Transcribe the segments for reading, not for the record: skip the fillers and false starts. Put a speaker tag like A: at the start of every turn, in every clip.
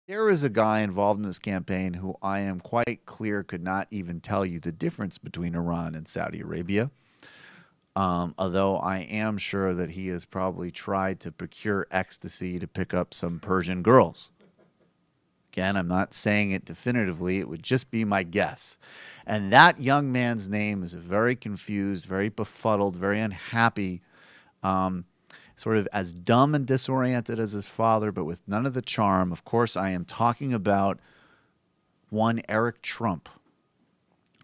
A: There is a guy involved in this campaign who I am quite clear could not even tell you the difference between Iran and Saudi Arabia. Although I am sure that he has probably tried to procure ecstasy to pick up some Persian girls. Again, I'm not saying it definitively. It would just be my guess. And that young man's name is very confused, very befuddled, very unhappy, sort of as dumb and disoriented as his father, but with none of the charm. Of course, I am talking about one Eric Trump,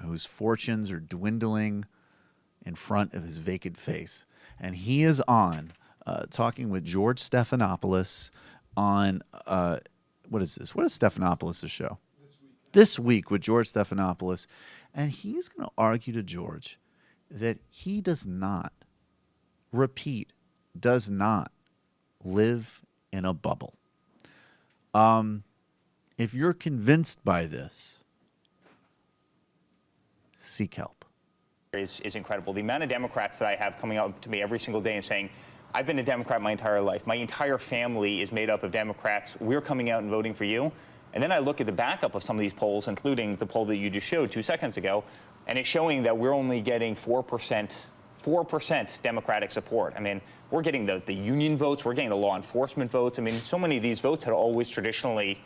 A: whose fortunes are dwindling in front of his vacant face. And he is on talking with George Stephanopoulos on, what is this? What is Stephanopoulos' show? This week with George Stephanopoulos. And he's going to argue to George that he does not, repeat, does not live in a bubble. If you're convinced by this, seek help.
B: Is incredible. The amount of Democrats that I have coming up to me every single day and saying, I've been a Democrat my entire life. My entire family is made up of Democrats. We're coming out and voting for you. And then I look at the backup of some of these polls, including the poll that you just showed 2 seconds ago, and it's showing that we're only getting 4% Democratic support. I mean, we're getting the union votes. We're getting the law enforcement votes. I mean, so many of these votes had always traditionally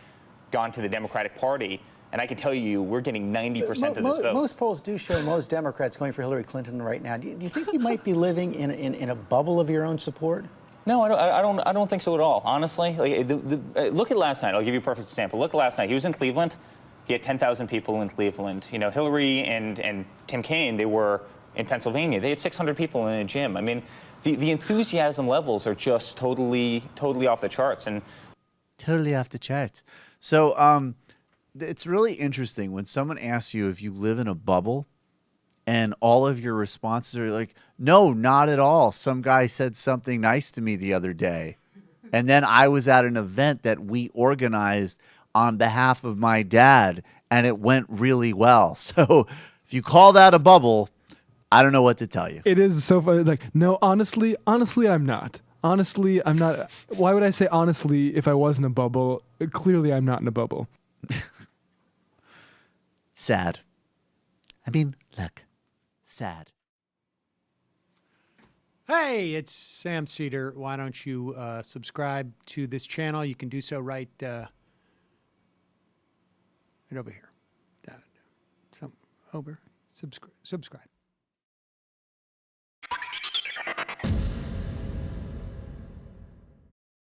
B: gone to the Democratic Party. And I can tell you, we're getting 90% of this vote.
C: Most polls do show most Democrats going for Hillary Clinton right now. Do you think you might be living in a bubble of your own support?
B: No, I don't think so at all. Honestly, like, look at last night. I'll give you a perfect example. Look at last night. He was in Cleveland. He had 10,000 people in Cleveland. You know, Hillary and Tim Kaine, they were in Pennsylvania. They had 600 people in a gym. I mean, the enthusiasm levels are just totally off the charts. And
A: totally off the charts. So, it's really interesting when someone asks you if you live in a bubble and all of your responses are like, no, not at all. Some guy said something nice to me the other day. And then I was at an event that we organized on behalf of my dad and it went really well. So if you call that a bubble, I don't know what to tell you.
D: It is so funny. Like, no, honestly, I'm not. Honestly, I'm not. Why would I say honestly if I was in a bubble? Clearly, I'm not in a bubble.
A: Sad. I mean, look, sad.
E: Hey, it's Sam Seder. Why don't you subscribe to this channel? You can do so right over here. Over. Subscribe.